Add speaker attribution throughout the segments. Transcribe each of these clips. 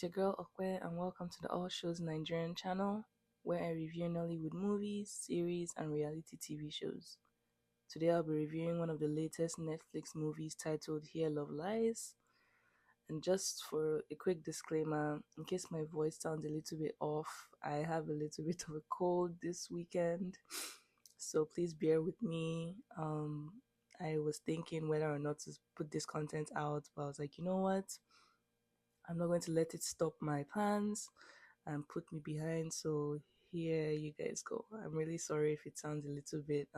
Speaker 1: It's your girl Okwe, and welcome to the All Shows Nigerian channel, where I review Nollywood movies, series, and reality TV shows. Today I'll be reviewing one of the latest Netflix movies titled Here Love Lies. And just for a quick disclaimer, in case my voice sounds a little bit off, I have a little bit of a cold this weekend, so please bear with me. I was thinking whether or not to put this content out, but I was like, you know what? I'm not going to let it stop my plans and put me behind. So here you guys go. I'm really sorry if it sounds a little bit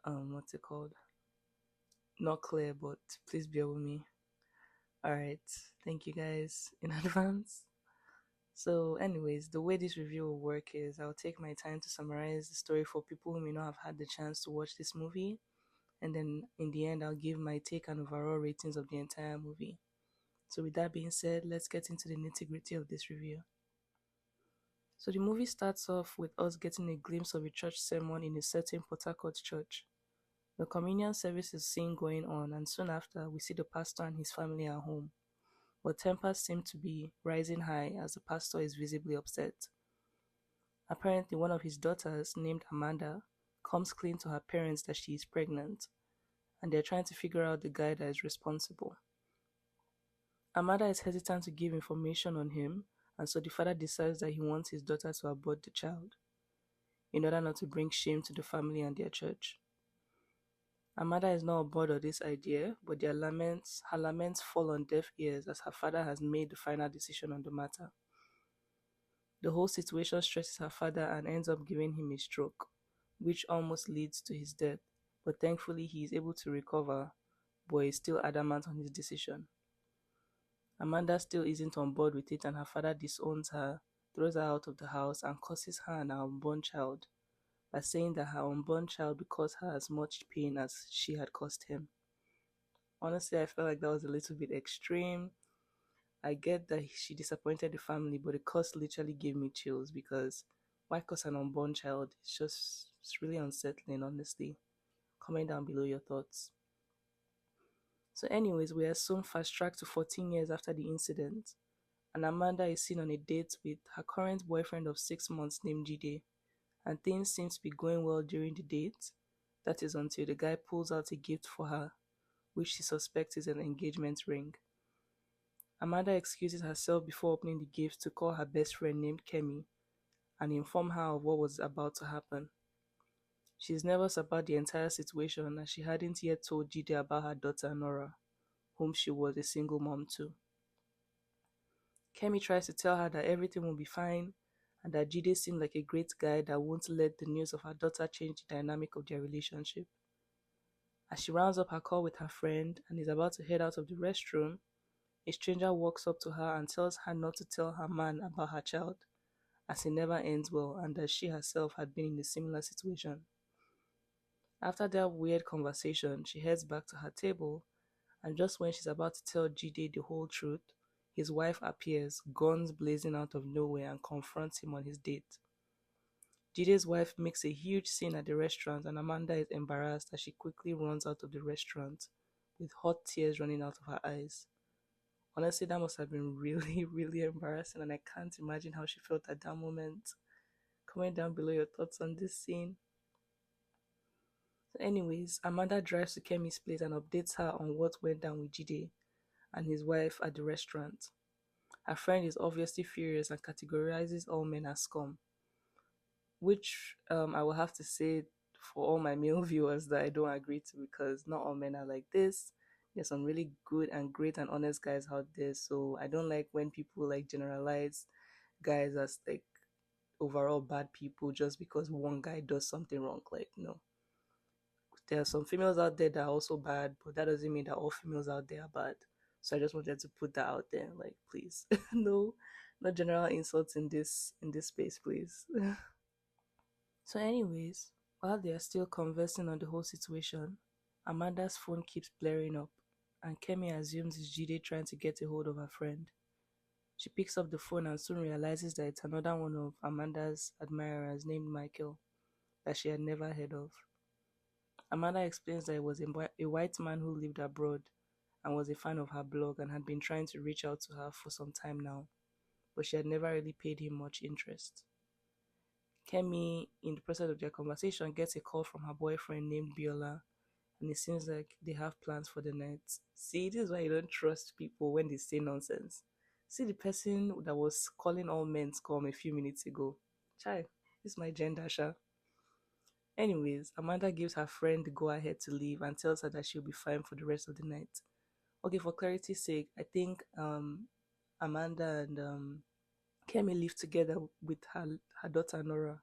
Speaker 1: what's it called? Not clear, but please bear with me. Alright, thank you guys in advance. So anyways, the way this review will work is I'll take my time to summarize the story for people who may not have had the chance to watch this movie, and then in the end I'll give my take and overall ratings of the entire movie. So with that being said, let's get into the nitty-gritty of this review. So the movie starts off with us getting a glimpse of a church sermon in a certain Port Harcourt church. The communion service is seen going on, and soon after we see the pastor and his family at home. But tempers seem to be rising high as the pastor is visibly upset. Apparently one of his daughters, named Amanda, comes clean to her parents that she is pregnant, and they're trying to figure out the guy that is responsible. Amanda is hesitant to give information on him, and so the father decides that he wants his daughter to abort the child, in order not to bring shame to the family and their church. Amanda is not on board of this idea, but her laments fall on deaf ears as her father has made the final decision on the matter. The whole situation stresses her father and ends up giving him a stroke, which almost leads to his death, but thankfully he is able to recover, but is still adamant on his decision. Amanda still isn't on board with it, and her father disowns her, throws her out of the house, and curses her and her unborn child by saying that her unborn child would cause her as much pain as she had caused him. Honestly, I felt like that was a little bit extreme. I get that she disappointed the family, but the curse literally gave me chills because why curse an unborn child? It's really unsettling, honestly. Comment down below your thoughts. So anyways, we are soon fast-tracked to 14 years after the incident, and Amanda is seen on a date with her current boyfriend of 6 months named Jide, and things seem to be going well during the date. That is until the guy pulls out a gift for her, which she suspects is an engagement ring. Amanda excuses herself before opening the gift to call her best friend named Kemi and inform her of what was about to happen. She is nervous about the entire situation as she hadn't yet told Jide about her daughter Nora, whom she was a single mom to. Kemi tries to tell her that everything will be fine and that Jide seemed like a great guy that won't let the news of her daughter change the dynamic of their relationship. As she rounds up her call with her friend and is about to head out of the restroom, a stranger walks up to her and tells her not to tell her man about her child, as it never ends well and that she herself had been in a similar situation. After that weird conversation, she heads back to her table, and just when she's about to tell Jide the whole truth, his wife appears, guns blazing out of nowhere, and confronts him on his date. Jide's wife makes a huge scene at the restaurant, and Amanda is embarrassed as she quickly runs out of the restaurant, with hot tears running out of her eyes. Honestly, that must have been really, really embarrassing, and I can't imagine how she felt at that moment. Comment down below your thoughts on this scene. So anyways, Amanda drives to Kemi's place and updates her on what went down with Jide and his wife at the restaurant. Her friend is obviously furious and categorizes all men as scum, which I will have to say for all my male viewers that I don't agree to, because not all men are like this. There's some really good and great and honest guys out there, so I don't like when people like generalize guys as like overall bad people just because one guy does something wrong. Like, no. There are some females out there that are also bad, but that doesn't mean that all females out there are bad. So I just wanted to put that out there, like, please. No general insults in this space, please. So anyways, while they are still conversing on the whole situation, Amanda's phone keeps blaring up, and Kemi assumes it's Jide trying to get a hold of her friend. She picks up the phone and soon realizes that it's another one of Amanda's admirers named Michael that she had never heard of. Amanda explains that it was a white man who lived abroad and was a fan of her blog and had been trying to reach out to her for some time now, but she had never really paid him much interest. Kemi, in the process of their conversation, gets a call from her boyfriend named Biola, and it seems like they have plans for the night. See, this is why you don't trust people when they say nonsense. See the person that was calling all men to come a few minutes ago. Chai, this is my gender, Sha. Anyways, Amanda gives her friend the go ahead to leave and tells her that she'll be fine for the rest of the night. Okay, for clarity's sake, I think Amanda and Kemi live together with her daughter Nora.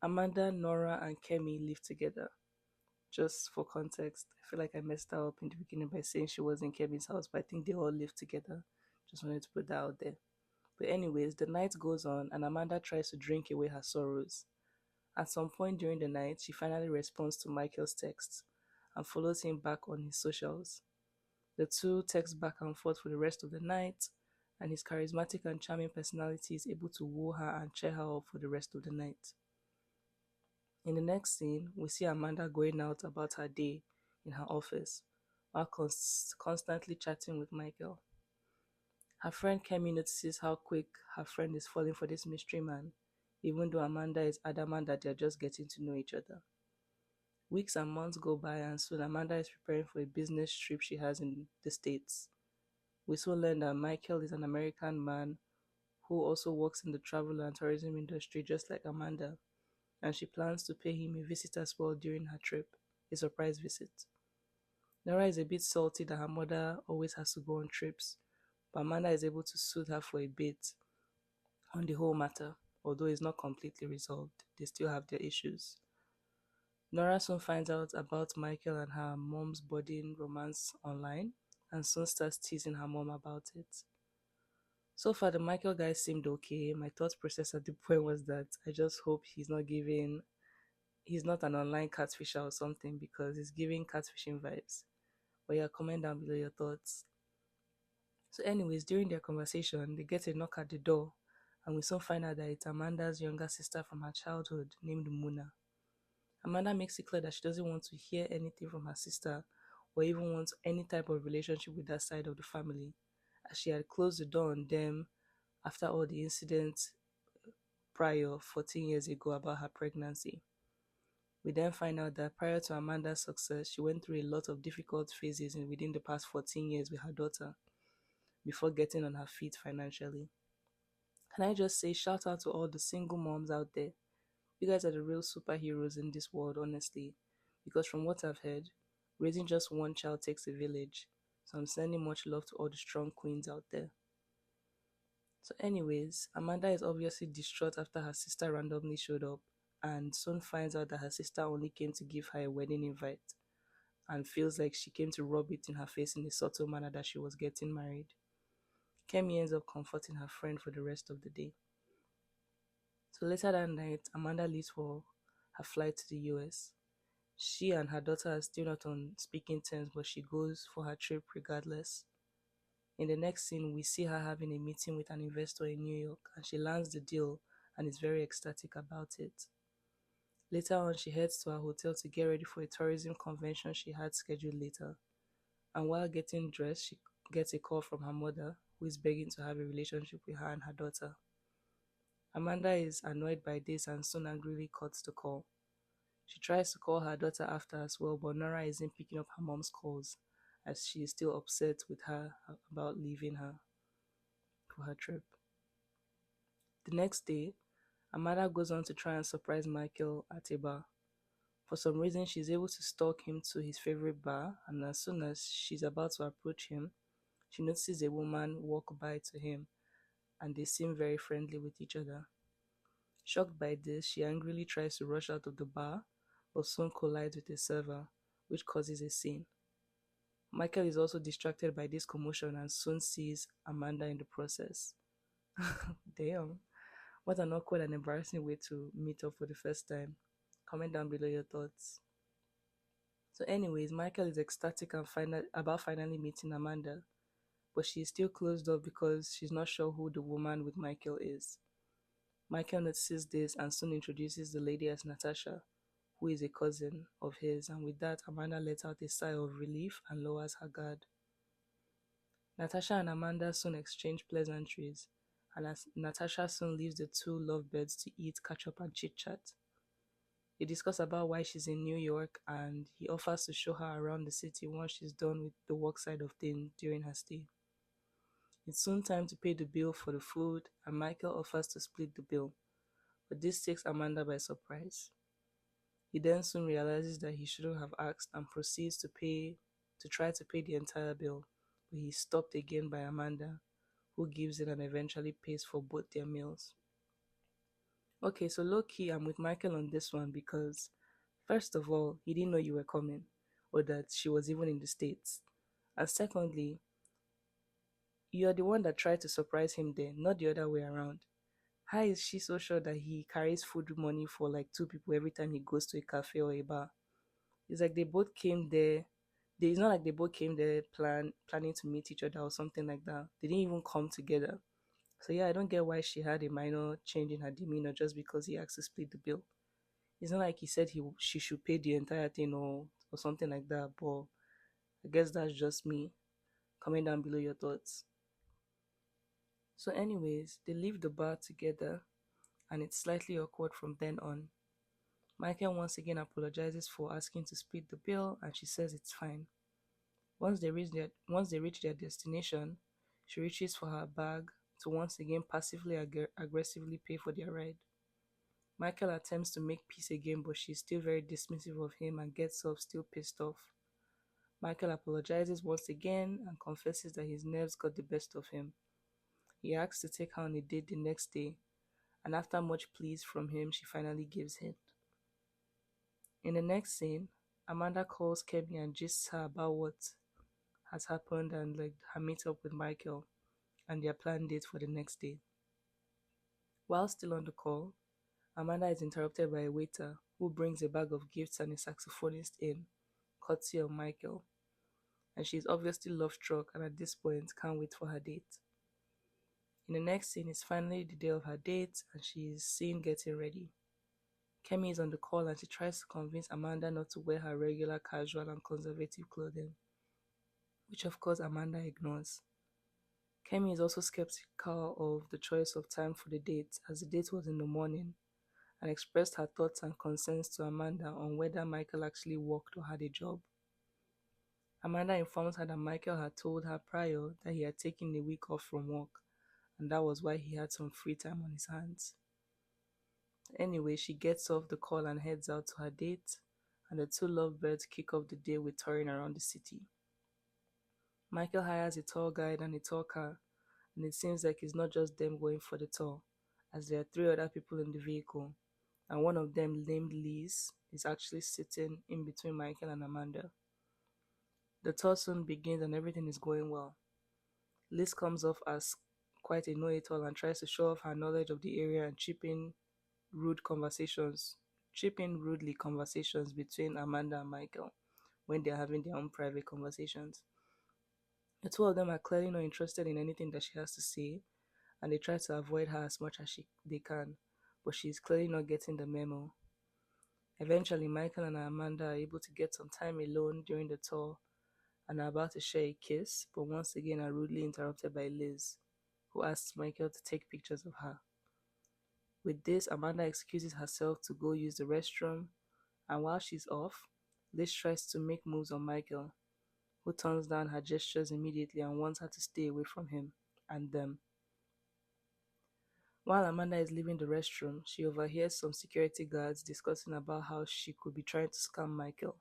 Speaker 1: Amanda, Nora, and Kemi live together. Just for context, I feel like I messed her up in the beginning by saying she was in Kemi's house, but I think they all live together. Just wanted to put that out there. But anyways, the night goes on and Amanda tries to drink away her sorrows. At some point during the night, she finally responds to Michael's texts and follows him back on his socials. The two text back and forth for the rest of the night, and his charismatic and charming personality is able to woo her and cheer her up for the rest of the night. In the next scene, we see Amanda going out about her day in her office while constantly chatting with Michael. Her friend Kemi notices how quick her friend is falling for this mystery man, even though Amanda is adamant that they're just getting to know each other. Weeks and months go by, and soon Amanda is preparing for a business trip she has in the States. We soon learn that Michael is an American man who also works in the travel and tourism industry just like Amanda, and she plans to pay him a visit as well during her trip, a surprise visit. Nora is a bit salty that her mother always has to go on trips, but Amanda is able to soothe her for a bit on the whole matter, although it's not completely resolved. They still have their issues. Nora soon finds out about Michael and her mom's budding romance online and soon starts teasing her mom about it. So far, the Michael guy seemed okay. My thought process at the point was that I just hope he's not an online catfisher or something because he's giving catfishing vibes. But yeah, comment down below your thoughts. So anyways, during their conversation, they get a knock at the door and we soon find out that it's Amanda's younger sister from her childhood named Muna. Amanda makes it clear that she doesn't want to hear anything from her sister or even want any type of relationship with that side of the family, as she had closed the door on them after all the incidents prior 14 years ago about her pregnancy. We then find out that prior to Amanda's success, she went through a lot of difficult phases within the past 14 years with her daughter before getting on her feet financially. Can I just say shout out to all the single moms out there? You guys are the real superheroes in this world, honestly. Because from what I've heard, raising just one child takes a village. So I'm sending much love to all the strong queens out there. So anyways, Amanda is obviously distraught after her sister randomly showed up and soon finds out that her sister only came to give her a wedding invite and feels like she came to rub it in her face in a subtle manner that she was getting married. Kemi ends up comforting her friend for the rest of the day. So later that night, Amanda leaves for her flight to the US. She and her daughter are still not on speaking terms, but she goes for her trip regardless. In the next scene, we see her having a meeting with an investor in New York, and she lands the deal and is very ecstatic about it. Later on, she heads to her hotel to get ready for a tourism convention she had scheduled later. And while getting dressed, she gets a call from her mother, who is begging to have a relationship with her and her daughter. Amanda is annoyed by this and soon angrily cuts the call. She tries to call her daughter after as well, but Nora isn't picking up her mom's calls as she is still upset with her about leaving her for her trip. The next day, Amanda goes on to try and surprise Michael at a bar. For some reason, she's able to stalk him to his favorite bar, and as soon as she's about to approach him, she notices a woman walk by to him, and they seem very friendly with each other. Shocked by this, she angrily tries to rush out of the bar, but soon collides with a server, which causes a scene. Michael is also distracted by this commotion and soon sees Amanda in the process. Damn, what an awkward and embarrassing way to meet up for the first time. Comment down below your thoughts. So anyways, Michael is ecstatic and about finally meeting Amanda, but she is still closed off because she's not sure who the woman with Michael is. Michael notices this and soon introduces the lady as Natasha, who is a cousin of his, and with that, Amanda lets out a sigh of relief and lowers her guard. Natasha and Amanda soon exchange pleasantries, and as Natasha soon leaves the two lovebirds to eat, catch up, and chit chat. They discuss about why she's in New York, and he offers to show her around the city once she's done with the work side of things during her stay. It's soon time to pay the bill for the food, and Michael offers to split the bill, but this takes Amanda by surprise. He then soon realizes that he shouldn't have asked and proceeds to try to pay the entire bill, but he's stopped again by Amanda, who gives in and eventually pays for both their meals. Okay, so low key, I'm with Michael on this one because, first of all, he didn't know you were coming or that she was even in the States. And secondly, you're the one that tried to surprise him there, not the other way around. How is she so sure that he carries food money for like two people every time he goes to a cafe or a bar? It's like they both came there. It's not like they both came there planning to meet each other or something like that. They didn't even come together. So yeah, I don't get why she had a minor change in her demeanor just because he asked to split the bill. It's not like he said she should pay the entire thing or something like that. But I guess that's just me. Comment down below your thoughts. So, anyways, they leave the bar together, and it's slightly awkward from then on. Michael once again apologizes for asking to split the bill, and she says it's fine. Once they reach their destination, she reaches for her bag to once again passively aggressively pay for their ride. Michael attempts to make peace again, but she's still very dismissive of him and gets off still pissed off. Michael apologizes once again and confesses that his nerves got the best of him. He asks to take her on a date the next day, and after much pleas from him, she finally gives in. In the next scene, Amanda calls Kemi and gists her about what has happened and like her meet up with Michael and their planned date for the next day. While still on the call, Amanda is interrupted by a waiter who brings a bag of gifts and a saxophonist in, courtesy of Michael, and she is obviously love struck and at this point can't wait for her date. In the next scene, it's finally the day of her date and she is seen getting ready. Kemi is on the call and she tries to convince Amanda not to wear her regular casual and conservative clothing, which of course Amanda ignores. Kemi is also skeptical of the choice of time for the date, as the date was in the morning, and expressed her thoughts and concerns to Amanda on whether Michael actually worked or had a job. Amanda informs her that Michael had told her prior that he had taken a week off from work, and that was why he had some free time on his hands. Anyway, she gets off the call and heads out to her date, and the two lovebirds kick off the day with touring around the city. Michael hires a tour guide and a tour car, and it seems like it's not just them going for the tour, as there are three other people in the vehicle, and one of them, named Liz, is actually sitting in between Michael and Amanda. The tour soon begins and everything is going well. Liz comes off as quite a know-it-all and tries to show off her knowledge of the area and chip in rudely conversations between Amanda and Michael when they're having their own private conversations. The two of them are clearly not interested in anything that she has to say, and they try to avoid her as much as they can, but she's clearly not getting the memo. Eventually, Michael and Amanda are able to get some time alone during the tour and are about to share a kiss, but once again are rudely interrupted by Liz, who asks Michael to take pictures of her. With this, Amanda excuses herself to go use the restroom, and while she's off, Liz tries to make moves on Michael, who turns down her gestures immediately and wants her to stay away from him and them. While Amanda is leaving the restroom, she overhears some security guards discussing about how she could be trying to scam Michael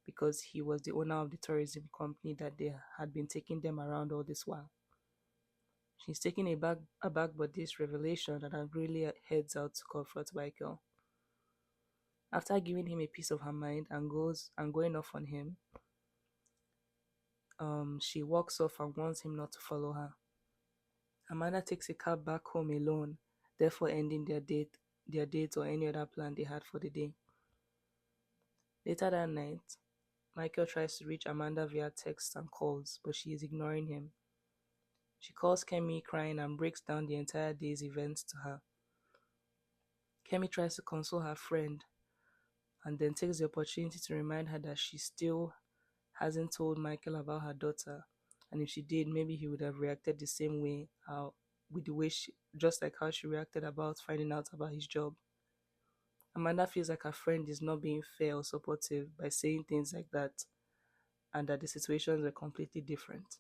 Speaker 1: because he was the owner of the tourism company that they had been taking them around all this while. She's taken aback by this revelation and angrily heads out to confront Michael. After giving him a piece of her mind and going off on him, she walks off and warns him not to follow her. Amanda takes a cab back home alone, therefore ending their date or any other plan they had for the day. Later that night, Michael tries to reach Amanda via texts and calls, but she is ignoring him. She calls Kemi crying and breaks down the entire day's events to her. Kemi tries to console her friend and then takes the opportunity to remind her that she still hasn't told Michael about her daughter, And if she did, maybe he would have reacted the same way, with the way just like how she reacted about finding out about his job. Amanda feels like her friend is not being fair or supportive by saying things like that, and that the situations were completely different.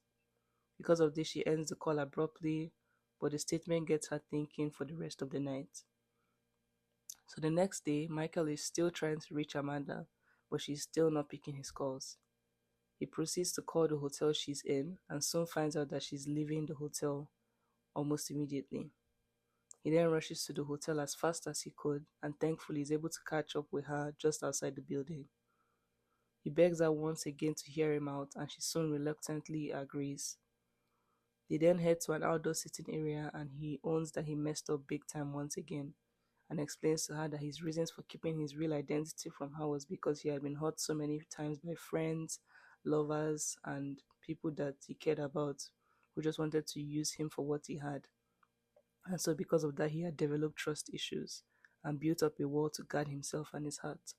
Speaker 1: Because of this, she ends the call abruptly, but the statement gets her thinking for the rest of the night. So the next day, Michael is still trying to reach Amanda, but she's still not picking his calls. He proceeds to call the hotel she's in and soon finds out that she's leaving the hotel almost immediately. He then rushes to the hotel as fast as he could and thankfully is able to catch up with her just outside the building. He begs her once again to hear him out and she soon reluctantly agrees. They then head to an outdoor sitting area and he owns that he messed up big time once again and explains to her that his reasons for keeping his real identity from her was because he had been hurt so many times by friends, lovers, and people that he cared about who just wanted to use him for what he had. And so, because of that, he had developed trust issues and built up a wall to guard himself and his heart.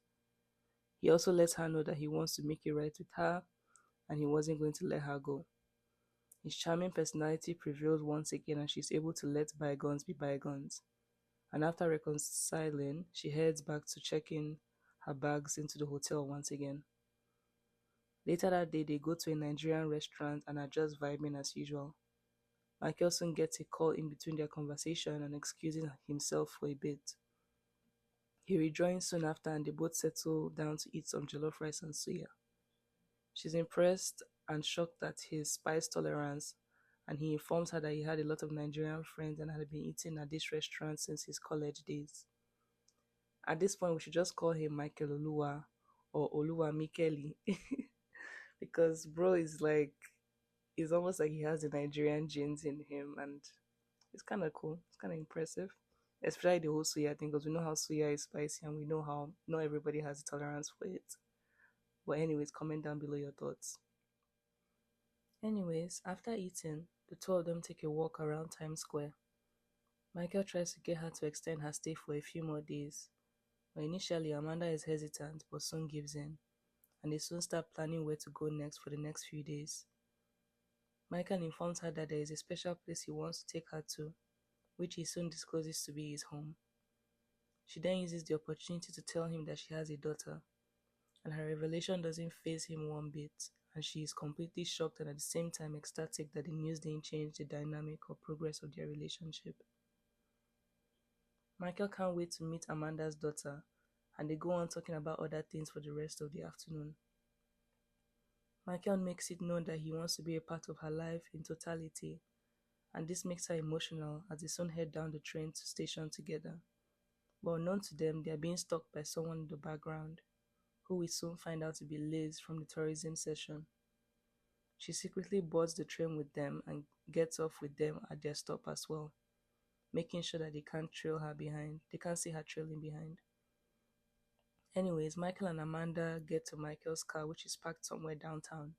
Speaker 1: He also lets her know that he wants to make it right with her and he wasn't going to let her go. His charming personality prevails once again and she's able to let bygones be bygones. And after reconciling, she heads back to check in her bags into the hotel once again. Later that day, they go to a Nigerian restaurant and are just vibing as usual. Michael soon gets a call in between their conversation and excusing himself for a bit. He rejoins soon after and they both settle down to eat some jollof rice and suya. She's impressed and shocked at his spice tolerance, and he informs her that he had a lot of Nigerian friends and had been eating at this restaurant since his college days. At this point, we should just call him Michael Oluwa or Oluwa Mikeli because bro is like, it's almost like he has the Nigerian genes in him, and it's kind of cool. It's kind of impressive, especially the whole suya thing because we know how suya is spicy and we know how not everybody has a tolerance for it. But anyways, comment down below your thoughts. Anyways, after eating, the two of them take a walk around Times Square. Michael tries to get her to extend her stay for a few more days, but initially Amanda is hesitant but soon gives in, and they soon start planning where to go next for the next few days. Michael informs her that there is a special place he wants to take her to, which he soon discloses to be his home. She then uses the opportunity to tell him that she has a daughter, and her revelation doesn't faze him one bit, and she is completely shocked and at the same time ecstatic that the news didn't change the dynamic or progress of their relationship. Michael can't wait to meet Amanda's daughter, and they go on talking about other things for the rest of the afternoon. Michael makes it known that he wants to be a part of her life in totality, and this makes her emotional as they soon head down the train to station together. But unknown to them, they are being stalked by someone in the background, who we soon find out to be Liz from the tourism session. She secretly boards the train with them and gets off with them at their stop as well, making sure that they can't trail her behind. They can't see her trailing behind. Anyways, Michael and Amanda get to Michael's car, which is parked somewhere downtown,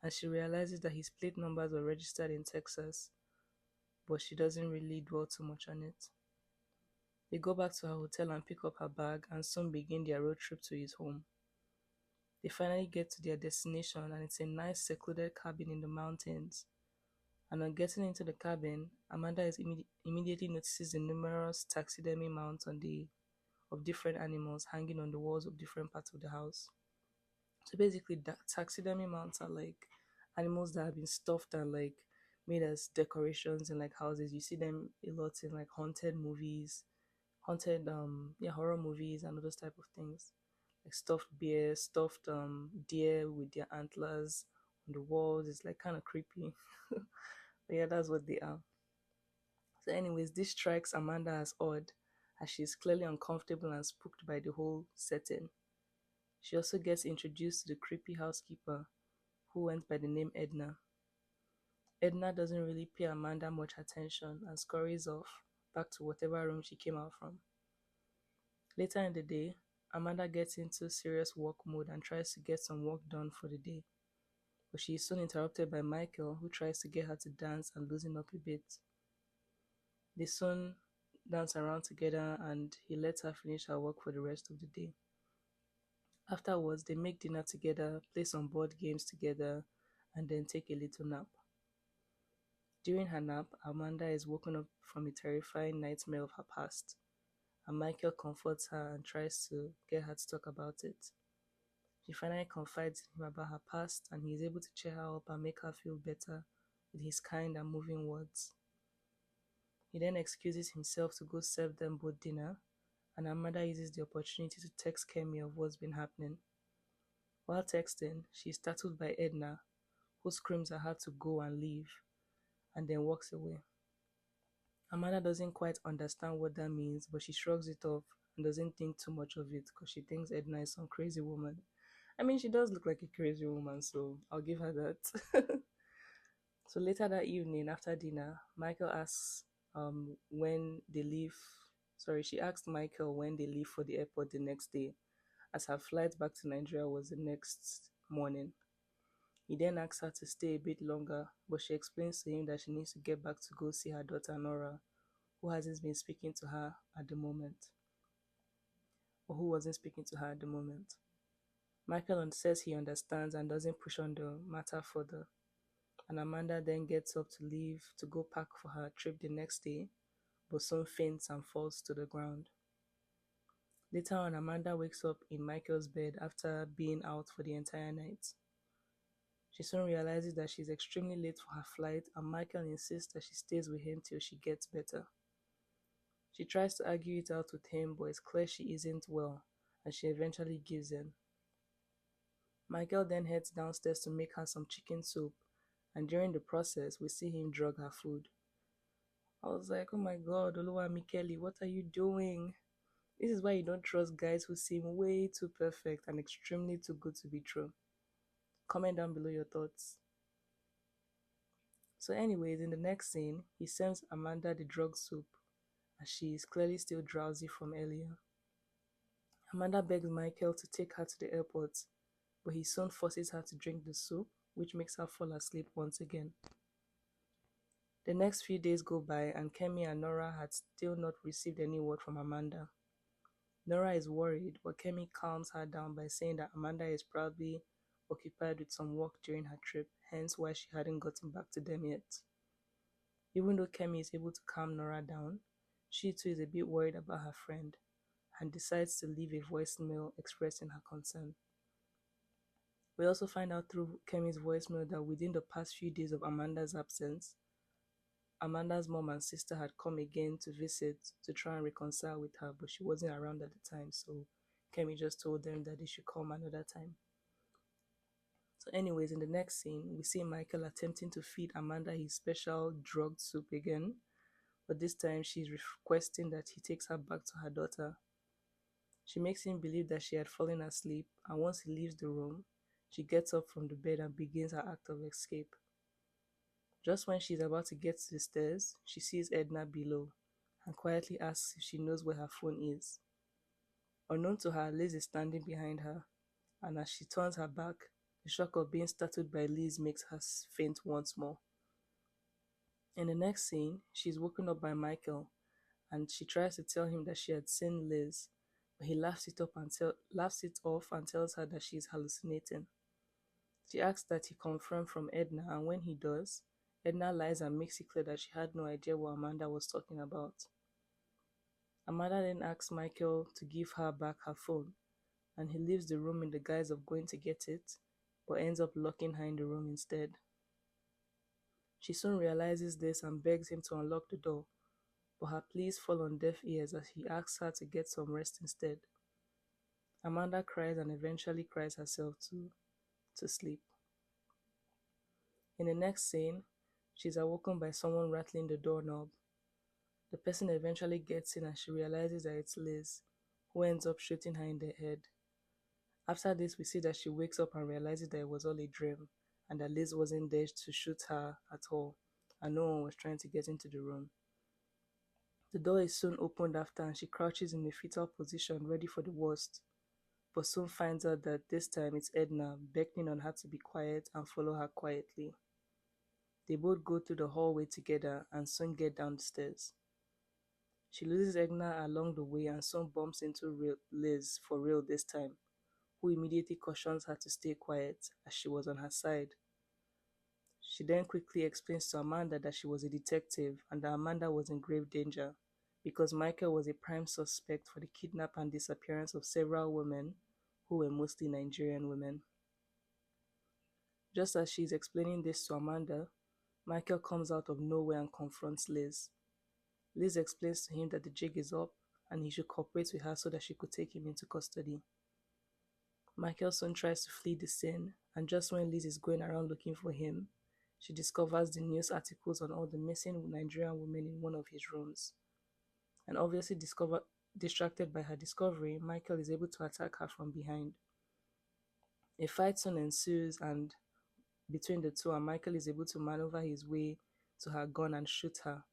Speaker 1: and she realizes that his plate numbers were registered in Texas, but she doesn't really dwell too much on it. They go back to her hotel and pick up her bag and soon begin their road trip to his home. They finally get to their destination and it's a nice secluded cabin in the mountains. And on getting into the cabin, Amanda immediately notices the numerous taxidermy mounts of different animals hanging on the walls of different parts of the house. So basically, taxidermy mounts are like animals that have been stuffed and like made as decorations in like houses. You see them a lot in like haunted movies, horror movies and all those type of things. Like stuffed bear, stuffed deer with their antlers on the walls. It's like kind of creepy. But yeah, that's what they are. So anyways, this strikes Amanda as odd, as she's clearly uncomfortable and spooked by the whole setting. She also gets introduced to the creepy housekeeper, who went by the name Edna. Edna doesn't really pay Amanda much attention and scurries off back to whatever room she came out from. Later in the day, Amanda gets into serious work mode and tries to get some work done for the day, but she is soon interrupted by Michael, who tries to get her to dance and loosen up a bit. They soon dance around together and he lets her finish her work for the rest of the day. Afterwards, they make dinner together, play some board games together, and then take a little nap. During her nap, Amanda is woken up from a terrifying nightmare of her past, and Michael comforts her and tries to get her to talk about it. She finally confides in him about her past, and he is able to cheer her up and make her feel better with his kind and moving words. He then excuses himself to go serve them both dinner, and Amanda uses the opportunity to text Kemi of what's been happening. While texting, she is startled by Edna, who screams at her to go and leave, and then walks away. Amanda doesn't quite understand what that means, but she shrugs it off and doesn't think too much of it because she thinks Edna is some crazy woman. I mean, she does look like a crazy woman, so I'll give her that. So later that evening, after dinner, Michael asks when they leave. Sorry, she asked Michael when they leave for the airport the next day, as her flight back to Nigeria was the next morning. He then asks her to stay a bit longer, but she explains to him that she needs to get back to go see her daughter Nora, who hasn't been speaking to her at the moment, or who wasn't speaking to her at the moment. Michael says he understands and doesn't push on the matter further, and Amanda then gets up to leave to go pack for her trip the next day, but soon faints and falls to the ground. Later on, Amanda wakes up in Michael's bed after being out for the entire night. She soon realizes that she's extremely late for her flight, and Michael insists that she stays with him till she gets better. She tries to argue it out with him, but it's clear she isn't well, and she eventually gives in. Michael then heads downstairs to make her some chicken soup, and during the process, we see him drug her food. I was like, oh my god, Oluwamikeli, what are you doing? This is why you don't trust guys who seem way too perfect and extremely too good to be true. Comment down below your thoughts. So anyways, in the next scene, he sends Amanda the drug soup, as she is clearly still drowsy from earlier. Amanda begs Michael to take her to the airport, but he soon forces her to drink the soup, which makes her fall asleep once again. The next few days go by, and Kemi and Nora had still not received any word from Amanda. Nora is worried, but Kemi calms her down by saying that Amanda is probably occupied with some work during her trip, hence why she hadn't gotten back to them yet. Even though Kemi is able to calm Nora down, she too is a bit worried about her friend and decides to leave a voicemail expressing her concern. We also find out through Kemi's voicemail that within the past few days of Amanda's absence, Amanda's mom and sister had come again to visit to try and reconcile with her, but she wasn't around at the time, so Kemi just told them that they should come another time. So anyways, in the next scene, we see Michael attempting to feed Amanda his special drugged soup again, but this time she's requesting that he takes her back to her daughter. She makes him believe that she had fallen asleep, and once he leaves the room, she gets up from the bed and begins her act of escape. Just when she's about to get to the stairs, she sees Edna below and quietly asks if she knows where her phone is. Unknown to her, Liz is standing behind her, and as she turns her back, the shock of being startled by Liz makes her faint once more. In the next scene, she's woken up by Michael, and she tries to tell him that she had seen Liz, but he laughs it off and tells her that she is hallucinating. She asks that he confirm from Edna, and when he does, Edna lies and makes it clear that she had no idea what Amanda was talking about. Amanda then asks Michael to give her back her phone, and he leaves the room in the guise of going to get it, but ends up locking her in the room instead. She soon realizes this and begs him to unlock the door, but her pleas fall on deaf ears as he asks her to get some rest instead. Amanda cries and eventually cries herself to sleep. In the next scene, she's awoken by someone rattling the doorknob. The person eventually gets in and she realizes that it's Liz, who ends up shooting her in the head. After this, we see that she wakes up and realizes that it was all a dream, and that Liz wasn't there to shoot her at all, and no one was trying to get into the room. The door is soon opened after, and she crouches in a fetal position, ready for the worst, but soon finds out that this time it's Edna, beckoning on her to be quiet and follow her quietly. They both go through the hallway together and soon get down the stairs. She loses Edna along the way and soon bumps into Liz, for real this time, who immediately cautions her to stay quiet as she was on her side. She then quickly explains to Amanda that she was a detective and that Amanda was in grave danger because Michael was a prime suspect for the kidnap and disappearance of several women who were mostly Nigerian women. Just as she's explaining this to Amanda, Michael comes out of nowhere and confronts Liz. Liz explains to him that the jig is up and he should cooperate with her so that she could take him into custody. Michael soon tries to flee the scene, and just when Liz is going around looking for him, she discovers the news articles on all the missing Nigerian women in one of his rooms. And obviously distracted by her discovery, Michael is able to attack her from behind. A fight soon ensues, and between the two, and Michael is able to maneuver his way to her gun and shoot her,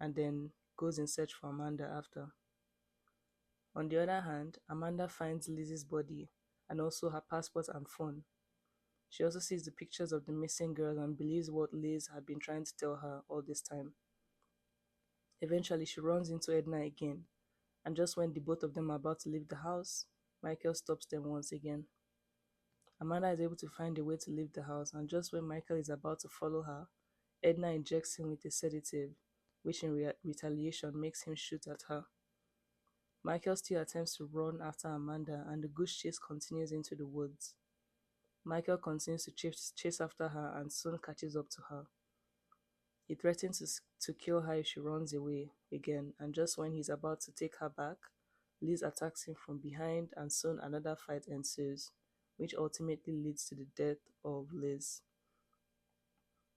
Speaker 1: and then goes in search for Amanda after. On the other hand, Amanda finds Liz's body and also her passport and phone. She also sees the pictures of the missing girls and believes what Liz had been trying to tell her all this time. Eventually, she runs into Edna again, and just when the both of them are about to leave the house, Michael stops them once again. Amanda is able to find a way to leave the house, and just when Michael is about to follow her, Edna injects him with a sedative, which in retaliation makes him shoot at her. Michael still attempts to run after Amanda, and the goose chase continues into the woods. Michael continues to chase after her and soon catches up to her. He threatens to kill her if she runs away again, and just when he's about to take her back, Liz attacks him from behind and soon another fight ensues, which ultimately leads to the death of Liz.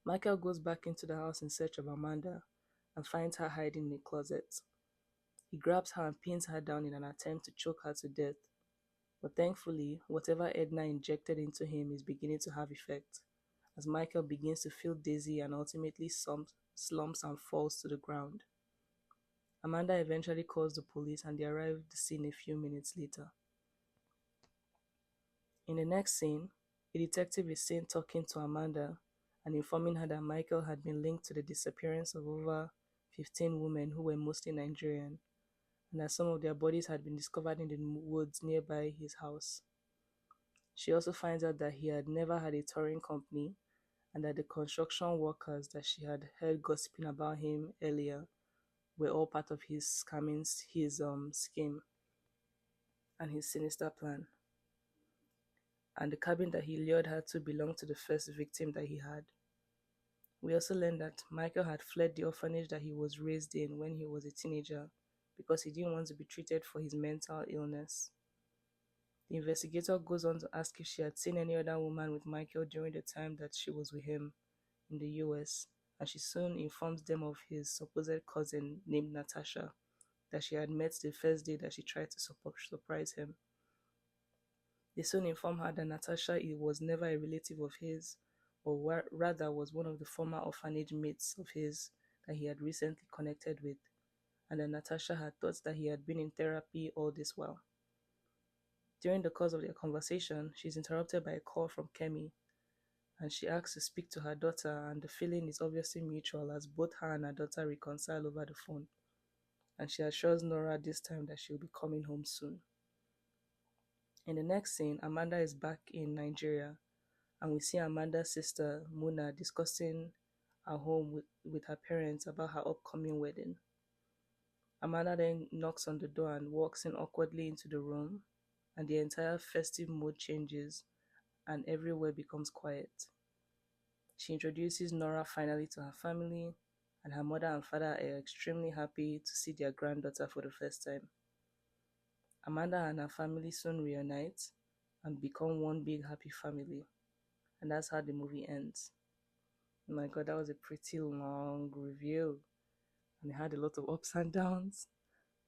Speaker 1: Michael goes back into the house in search of Amanda and finds her hiding in a closet. He grabs her and pins her down in an attempt to choke her to death. But thankfully, whatever Edna injected into him is beginning to have effect, as Michael begins to feel dizzy and ultimately slumps and falls to the ground. Amanda eventually calls the police and they arrive at the scene a few minutes later. In the next scene, a detective is seen talking to Amanda and informing her that Michael had been linked to the disappearance of over 15 women who were mostly Nigerian, and that some of their bodies had been discovered in the woods nearby his house. She also finds out that he had never had a touring company and that the construction workers that she had heard gossiping about him earlier were all part of his scheme and his sinister plan. And the cabin that he lured her to belonged to the first victim that he had. We also learned that Michael had fled the orphanage that he was raised in when he was a teenager because he didn't want to be treated for his mental illness. The investigator goes on to ask if she had seen any other woman with Michael during the time that she was with him in the US, and she soon informs them of his supposed cousin named Natasha that she had met the first day that she tried to surprise him. They soon inform her that Natasha was never a relative of his, or rather was one of the former orphanage mates of his that he had recently connected with, and that Natasha had thought that he had been in therapy all this while. During the course of their conversation, she's interrupted by a call from Kemi, and she asks to speak to her daughter, and the feeling is obviously mutual as both her and her daughter reconcile over the phone, and she assures Nora this time that she'll be coming home soon. In the next scene, Amanda is back in Nigeria, and we see Amanda's sister, Muna, discussing her home with her parents about her upcoming wedding. Amanda then knocks on the door and walks in awkwardly into the room, and the entire festive mood changes and everywhere becomes quiet. She introduces Nora finally to her family, and her mother and father are extremely happy to see their granddaughter for the first time. Amanda and her family soon reunite and become one big happy family, and that's how the movie ends. Oh my god, that was a pretty long review, and it had a lot of ups and downs.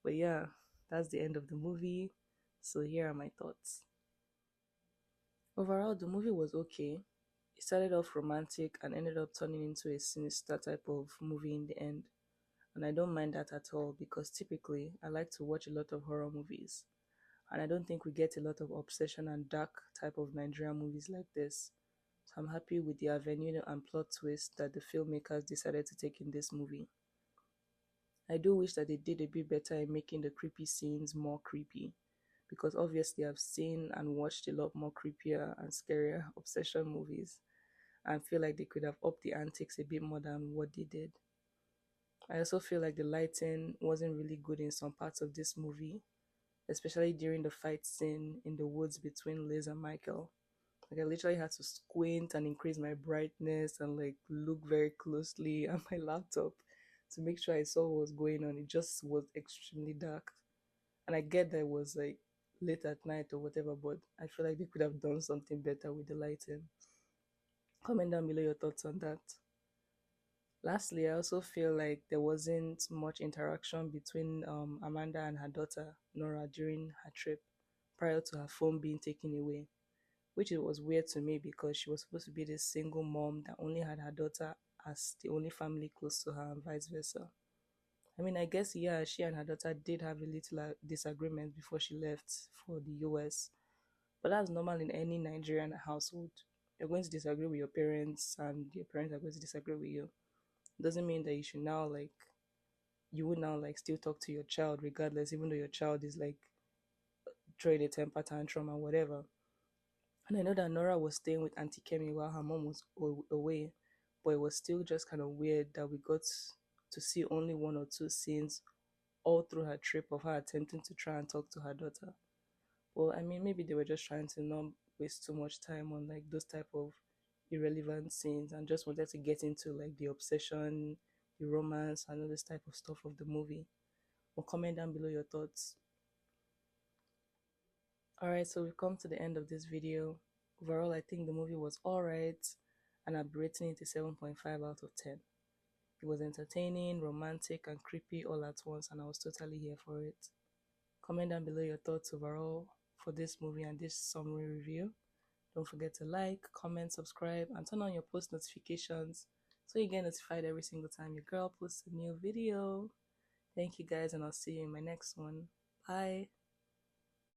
Speaker 1: But yeah, that's the end of the movie. So here are my thoughts. Overall, the movie was okay. It started off romantic and ended up turning into a sinister type of movie in the end. And I don't mind that at all because typically I like to watch a lot of horror movies. And I don't think we get a lot of obsession and dark type of Nigerian movies like this. So I'm happy with the avenue and plot twist that the filmmakers decided to take in this movie. I do wish that they did a bit better in making the creepy scenes more creepy, because obviously I've seen and watched a lot more creepier and scarier obsession movies, and feel like they could have upped the antics a bit more than what they did. I also feel like the lighting wasn't really good in some parts of this movie, especially during the fight scene in the woods between Liz and Michael. Like I literally had to squint and increase my brightness and like look very closely at my laptop to make sure I saw what was going on. It just was extremely dark. And I get that it was like late at night or whatever, but I feel like they could have done something better with the lighting. Comment down below your thoughts on that. Lastly, I also feel like there wasn't much interaction between Amanda and her daughter, Nora, during her trip prior to her phone being taken away, which it was weird to me because she was supposed to be this single mom that only had her daughter as the only family close to her and vice versa. I mean, I guess, yeah, she and her daughter did have a little disagreement before she left for the US, but that's normal in any Nigerian household. You're going to disagree with your parents, and your parents are going to disagree with you. Doesn't mean that you should now like you would now like still talk to your child regardless, even though your child is like throwing a temper tantrum or whatever. And I know that Nora was staying with Auntie Kemi while her mom was away, but it was still just kind of weird that we got to see only one or two scenes all through her trip of her attempting to try and talk to her daughter. Well, I mean, maybe they were just trying to not waste too much time on like those type of irrelevant scenes and just wanted to get into like the obsession, the romance, and all this type of stuff of the movie. Or comment down below your thoughts. Alright, so we've come to the end of this video. Overall, I think the movie was alright, and I'm rating it a 7.5 out of 10. It was entertaining, romantic, and creepy all at once, and I was totally here for it. Comment down below your thoughts overall for this movie and this summary review. Don't forget to like, comment, subscribe, and turn on your post notifications so you get notified every single time your girl posts a new video. Thank you guys, and I'll see you in my next one. Bye.